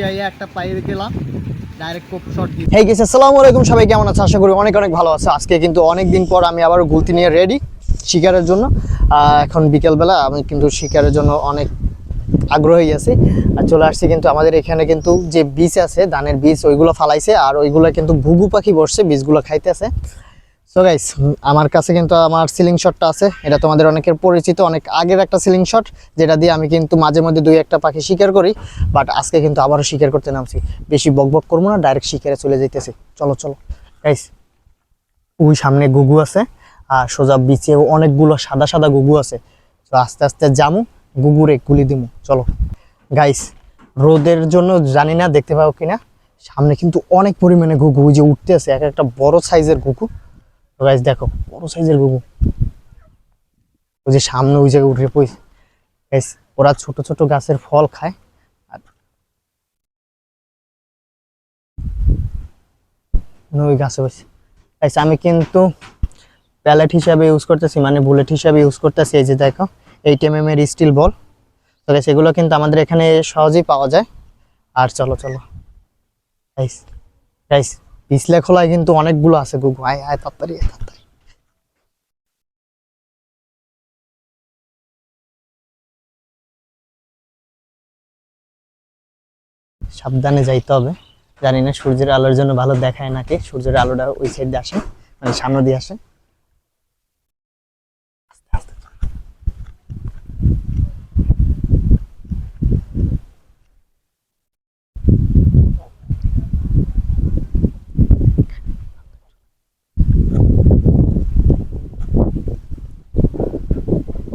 আইয়া একটা পাইরে গেলাম ডাইরেক্ট কোপ শট দিয়ে। হেই গাইস, আসসালামু আলাইকুম। সবাই কেমন আছো? আশা করি অনেক অনেক ভালো আছে। আজকে কিন্তু অনেক দিন পর আমি আবার গুলতি নিয়ে রেডি শিকারের জন্য। এখন বিকেলবেলা আমি কিন্তু শিকারের জন্য অনেক আগ্রহী আছি আর চলে আসছি। কিন্তু আমাদের এখানে কিন্তু যে বীজ আছে, ধানের বীজ, ওইগুলো ফালাইছে আর ওইগুলো কিন্তু ঘুঘু পাখি বসছে, বীজগুলো খাইতেছে। সো গাইস, আমার কাছে কিন্তু আমার সিলিং শটটা আছে। এটা তোমাদের অনেকের পরিচিত, অনেক আগের একটা সিলিং শট, যেটা দিয়ে আমি কিন্তু মাঝে মধ্যে দুই একটা পাখি শিকার করি। বাট আজকে কিন্তু আবারও শিকার করতে নামছি। বেশি বকবক করবো না, ডাইরেক্ট শিকারে চলে যাইতেছি। চলো চলো গাইস, ওই সামনে ঘুঘু আছে আর সোজা বিচে অনেকগুলো সাদা সাদা ঘুঘু আছে। তো আস্তে আস্তে জামু, ঘুঘুরে গুলি দিমু। চলো গাইস, রোদের জন্য জানি না দেখতে পাও কিনা, সামনে কিন্তু অনেক পরিমাণে ঘুঘু যে উঠতে আছে, এক একটা বড় সাইজের ঘুঘু। গাইস দেখো, বড় সাইজের ঘুঘু ওই যে সামনে ওই জায়গায় উঠে পড়ছে। গাইস, ওরা ছোট ছোট গাছের ফল খায় আর ওই গাছে বসে। গাইস, আমি কিন্তু প্যালেট হিসাবে ইউজ করতেছি, মানে বুলেট হিসাবে ইউজ করতেছি। এই যে দেখো, 8mm এর স্টিল বল। তো গাইস, এগুলো কিন্তু আমাদের এখানে সহজেই পাওয়া যায়। আর চলো চলো গাইস, গাইস পিছলে খোলায় কিন্তু অনেকগুলো আছে ঘুঘু। আয় আয় তাড়াতাড়ি তাড়াতাড়ি। সাবধানে যাইতে হবে। জানি না সূর্যের আলোর জন্য ভালো দেখায় নাকি, সূর্যের আলোটা ওই সাইড দিয়ে আসে, মানে সামনে দিয়ে আসে।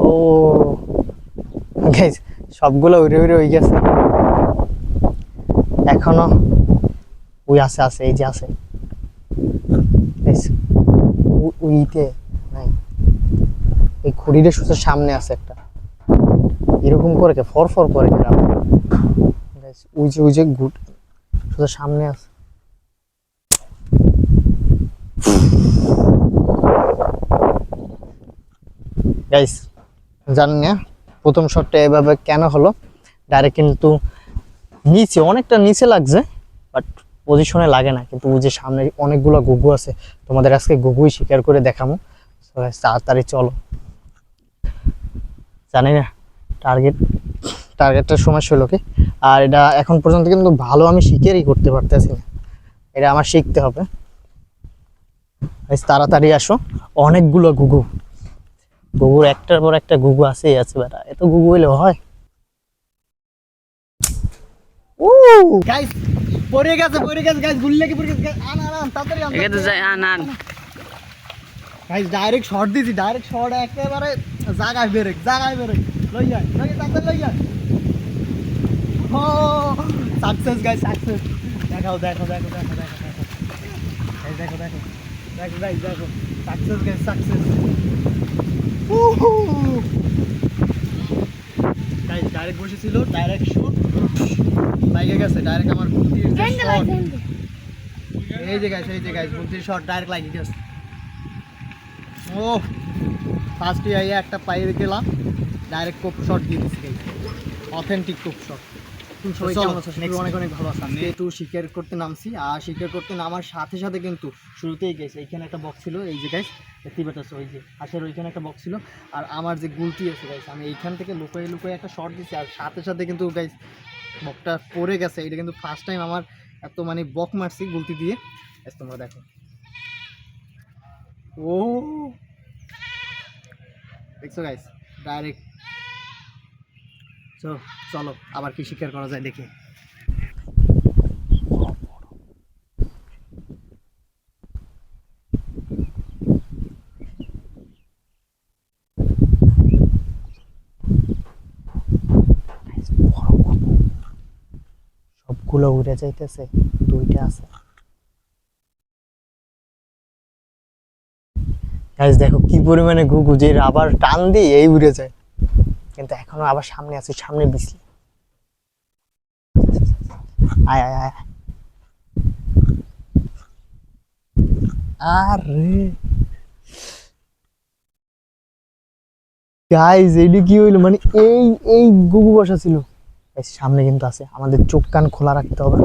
ও গাইস, সবগুলো উড়ে উড়ে হয়ে গেছে। এখনো ওই আছে আছে, এই যে আছে। গাইস, উইতে নাই, এই খুঁড়ির সুতো সামনে আছে একটা। এরকম করে কে ফর ফর করে কে গাইস, ওই যে গুড সুতো সামনে আছে। গাইস, জানি না প্রথম শটটা এভাবে কেন হলো। ডাইরেক্ট কিন্তু নিচে, অনেকটা নিচে লাগছে, বাট পজিশনে লাগে না। কিন্তু ওই যে সামনে অনেকগুলো ঘুঘু আছে, তোমাদের আজকে ঘুঘুই শিকার করে দেখামো। তাড়াতাড়ি চলো। জানি না টার্গেটটার সমস্যা হলো কি। আর এটা এখন পর্যন্ত কিন্তু ভালো আমি শিকারই করতে পারতেছি না, এটা আমার শিখতে হবে। তাড়াতাড়ি আসো, অনেকগুলো ঘুঘু, ঘুঘুর একটার পর একটা ঘুঘু আছেই আছে। বেটা, এত ঘুঘু হইলে হয়? গাইস পড়ে গেছে গাইস, গুলি লেগে পড়ে গেছে। আন আন আন তাড়াতাড়ি আন, একে তো যাই আন আন। গাইস ডাইরেক্ট শট দিছি, ডাইরেক্ট শট একেবারে জায়গায় বেরেক লই যায় তাড়াতাড়ি লই যায়। ও সাকসেস গাইস, সাকসেস। দেখাও দেখো দেখো দেখো দেখো দেখো গাইস, দেখো দেখো দেখো গাইস, দেখো success guys, success. Guys direct বসেছিল, ডাইরেক্ট শুট লাগে গেছে, ডাইরেক্ট আমার বুদ্ধির শট। এই যে গাইস বুদ্ধির শট ডাইরেক্ট লাগে গেছে। ও ফার্স্টে আইয়া একটা পাইরে গেলাম ডাইরেক্ট কোপ শট দিয়ে দিচ্ছি গাইস, অথেন্টিক কোপ শট। অনেক অনেক ভালো আছে। আজকে একটু শিকার করতে নামছি, আর শিকার করতে নামার সাথে সাথে কিন্তু শুরুতেই গেছে এইখানে একটা বক্স ছিল। এই যে গাইস দেখতে পাচ্ছ, ওই যে হাঁসের ওইখানে একটা বক্স ছিল। আর আমার যে গুলটি আছে গাইস, আমি এইখান থেকে লুকোয় লুকোয় একটা শট দিচ্ছি, আর সাথে সাথে কিন্তু গাইস বকটা পড়ে গেছে। এটা কিন্তু ফার্স্ট টাইম আমার এত মানে বক মারছি গুলতি দিয়ে। তোমরা দেখো, ও দেখছো গাইস ডাইরেক্ট। চলো আবার কি শিকার করা যায় দেখি। সবগুলো উড়ে যাইতেছে, দুইটা আছে। গাইস দেখো কি পরিমাণে ঘুঘু, যে আবার টান দিয়ে এই উড়ে যায়। কিন্তু এখনো আবার সামনে আছে, সামনে বিছলি। আয় আয় আয়, আরে গাইস এইটা কি হইলো, মানে এই এই ঘুঘু বসা ছিল, এই সামনে কিন্তু আছে, আমাদের চোখ কান খোলা রাখতে হবে।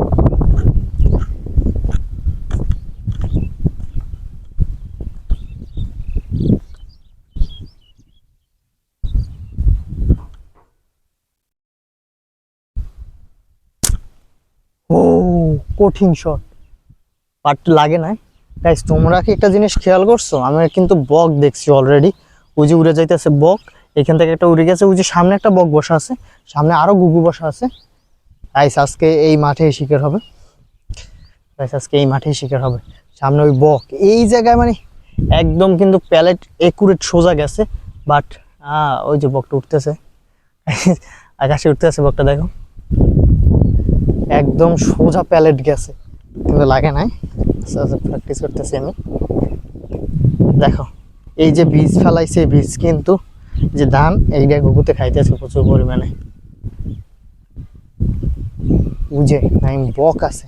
ও কঠিন শট, বাট লাগে না। গাইস তোমরা কি একটা জিনিস খেয়াল করছো, আমি কিন্তু বক দেখছি অলরেডি, ওই যে উড়ে যাইতেছে বক, এখান থেকে একটা উড়ে গেছে, ওই যে সামনে একটা বক বসা আছে, সামনে আরো গুগু বসা আছে। গাইস আজকে এই মাঠেই শিকার হবে, গাইস আজকে এই মাঠেই শিকার হবে। সামনে ওই বক এই জায়গায় মানে একদম কিন্তু প্যালেট একুরেট সোজা গেছে, বাট ওই যে বকটা উঠতেছে, আকাশে উঠতেছে বকটা, দেখো একদম সোজা প্যালেট গেছে, কিন্তু লাগে নাই। প্র্যাকটিস করতেছি আমি। দেখো এই যে বীজ ফেলাইছে, বীজ কিন্তু যে ধান এইটা গুগুতে খাইতেছে প্রচুর পরিমাণে। বুঝে নাই বক আছে।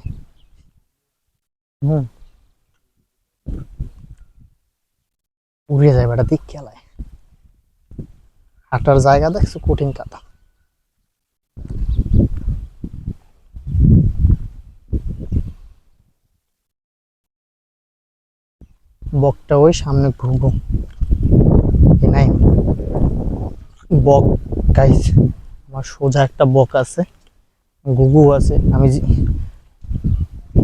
উড়ে যায় বেটা, দিক খেলায় হাঁটার জায়গা দেখছো, কঠিন কাটা। বকটা ওই সামনে ঘুঘু নাই, বক গাইস আমার সোজা একটা বক আছে, ঘুঘু আছে, আমি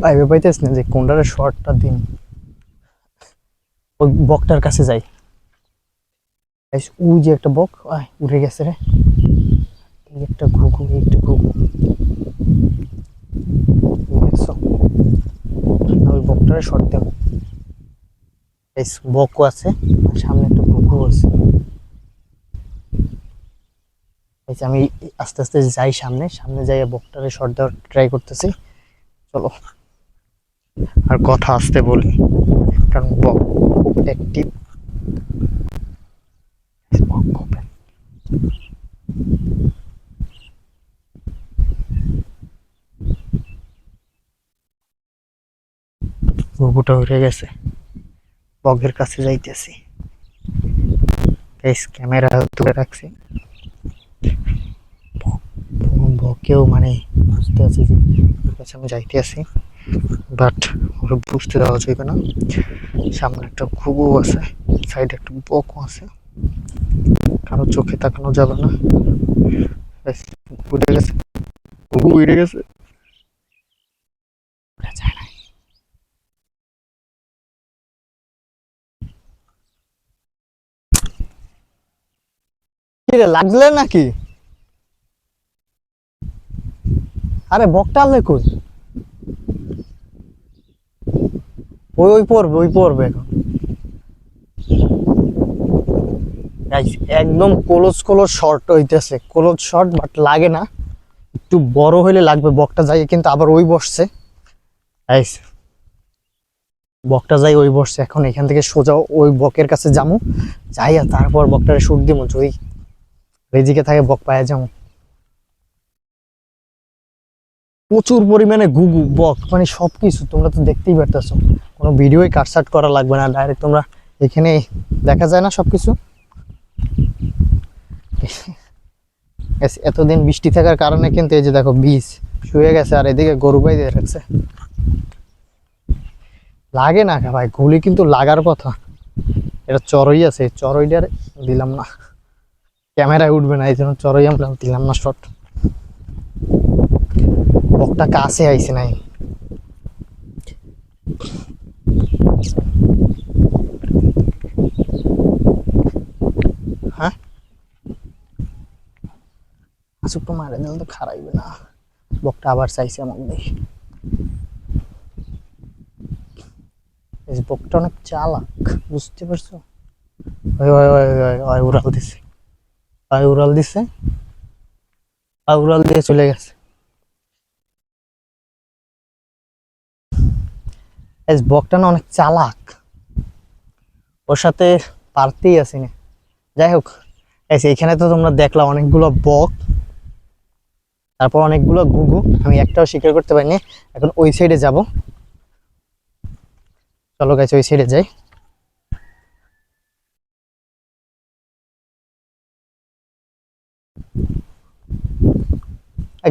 ভাইবে পাইতেছি না যে কোনটার শর্টটা দিন। ওই বকটার কাছে যাই। গাইস ওই যে একটা বক উড়ে গেছে রে, এই একটা ঘুঘু, এই একটা ঘুঘু দেখছো, ওই বকটারে শর্ট দেব। গাইস বকও আছে, সামনে একটা ঘুঘু আছে। গাইস আমি আস্তে আস্তে যাই সামনে, সামনে যাই বকটারে শর্ট দেওয়ার ট্রাই করতেছি। চলো, আর কথা আসতে বলি কারণ বক খুব অ্যাক্টিভ। ঘুঘুটা উড়ে গেছে, বকের কাছে যাইতেছি। গাইস ক্যামেরা তুলে রাখছি, বকেও মানে বুঝতে আছি যে ওর কাছে আমি যাইতে আছি, বাট ওরা বুঝতে দেওয়া যাবে না। সামনে একটা ঘুঘু আছে, সাইডে একটা বকও আছে, কারো চোখে তাকানো যাবে না। ব্যাস, উড়ে গেছে, ঘুঘু উড়ে গেছে। কি রে লাগলে নাকি? আরে বকটা আনলে কই? ওই ওই পড়বে, ওই পড়বে এখন। গাইস একদম ক্লোজ ক্লোজ শর্ট হইতেছে, ক্লোজ শর্ট, বাট লাগে না, একটু বড় হইলে লাগবে। বকটা যাই কিন্তু আবার ওই বসছে। গাইস বকটা যাই ওই বসছে, এখন এখান থেকে সোজা ওই বকের কাছে যামু, যাইয়া তারপর বকটারে শুট দিমু, যদি রেজিকে থাকে বক পায়া যামু। প্রচুর পরিমাণে ঘুঘু বক মানে সবকিছু তোমরা তো দেখতেই পারতেছো, কোনো ভিডিওই কাটসাট করা লাগবে না, ডাইরেক্ট তোমরা এখানে দেখা যায় না সবকিছু। এতদিন বৃষ্টি থাকার কারণে কিন্তু এই যে দেখো বীজ শুয়ে গেছে, আর এদিকে গরু বাই দিয়ে রাখছে। লাগে না ভাই, গুলি কিন্তু লাগার কথা। এটা চড়ই আছে, চড়ইটার দিলাম না, ক্যামেরায় উঠবে না, এই জন্য চড়ই আমরা দিলাম না শট। বকটা কাছে আইছে নাই। হ্যাঁ আসুকটা মারে দিলে তো খারাইবে না। বকটা আবার চাইছে আমার দেখি, এই বকটা অনেক চালাক, বুঝতে পারছো? ওই ওই ওই ওই ওই উড়াল দিছে, ওই উড়াল দিছে, ওই উড়াল দিয়ে চলে গেছে। এই বকটা না অনেক চালাক, ওর সাথে পারতেই আসি না। যাই হোক, এই যে এখানে তো তোমরা দেখলা অনেকগুলো বক, তারপর অনেকগুলো ঘুঘু, আমি একটাও শিকার করতে পারিনি। এখন ওই সাইডে যাব, চলো গাইস ওই সাইডে যাই।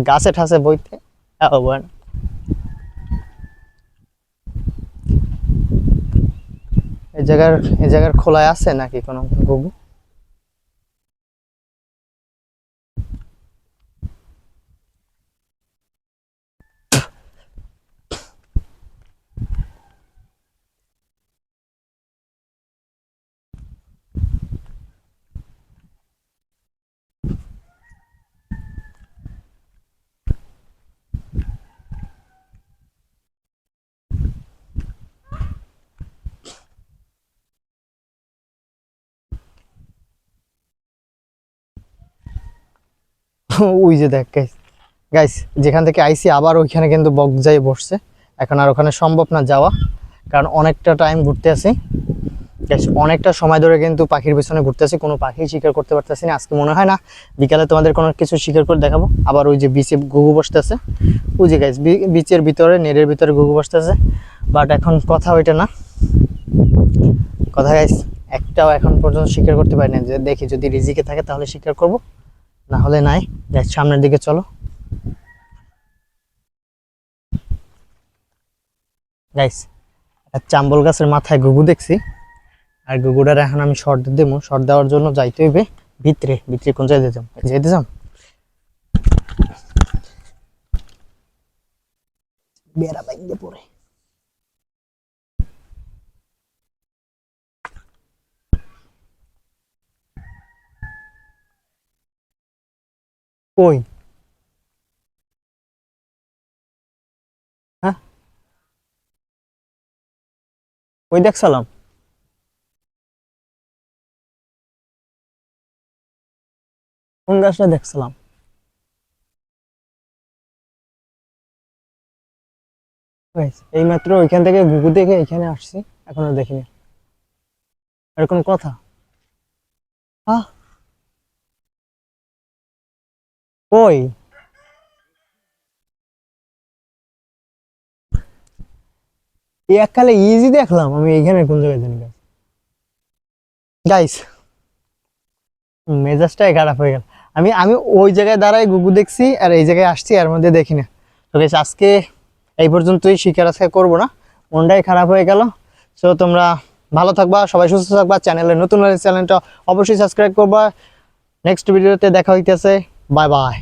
গাছে ঠাসে বইতে এই জায়গার খোলায় আছে নাকি কোনো গুগু? ওই যে দেখ গাইস, গাইস যেখান থেকে আইসি আবার ওইখানে কিন্তু বক যাই বসছে। এখন আর ওখানে সম্ভব না যাওয়া, কারণ অনেকটা টাইম ঘুরতে আসি গাইস, অনেকটা সময় ধরে কিন্তু পাখির পিছনে ঘুরতে আসি, কোনো পাখি শিকার করতে পারতেছি না। আজকে মনে হয় না বিকালে তোমাদের কোনো কিছু শিকার করে দেখাবো। আবার ওই যে বিচে ঘুঘু বসতেছে, ওই যে গাইস বিচের ভিতরে নেটের ভিতরে ঘুঘু বসতেছে। বাট এখন কথা ওইটা না, কথা গাইস একটাও এখন পর্যন্ত শিকার করতে পারি না। যে দেখি যদি রিজিকে থাকে তাহলে শিকার করব, না হলে নাই। গাইস সামনের দিকে চলো গাইস, একটা চাম্বল গাছের মাথায় ঘুঘু দেখছি, আর ঘুঘুটার এখন আমি শর্ট দেবো। শর্ট দেওয়ার জন্য যাইতে হইবে ভিতরে। ভিতরে কোন জায়গায় যেতে যাম বেড়া বাইন্দে পড়ে। কই? হ্যাঁ কই দেখছিলাম? কোন গাছটা দেখছিলাম? এই মাত্র ওইখান থেকে ঘুঘু দেখে এখানে আসছি, এখনো দেখিনি। এরকম কথা? হ্যাঁ কই? এই এককালে ইজি দেখলাম আমি এইখানে, কোন জায়গায় জানি গাইস, মেজাজটাই খারাপ হয়ে গেল। আমি আমি ওই জায়গায় দাঁড়াই ঘুঘু দেখছি, আর এই জায়গায় আসছি এর মধ্যে দেখি না। তো গাইস আজকে এই পর্যন্তই, শিকার আজকে করবো না, মনটাই খারাপ হয়ে গেল। সো তোমরা ভালো থাকবা, সবাই সুস্থ থাকবা। চ্যানেলে নতুন হলে চ্যানেলটা অবশ্যই সাবস্ক্রাইব করবা। নেক্সট ভিডিওতে দেখা হইতেছে, বাই বাই।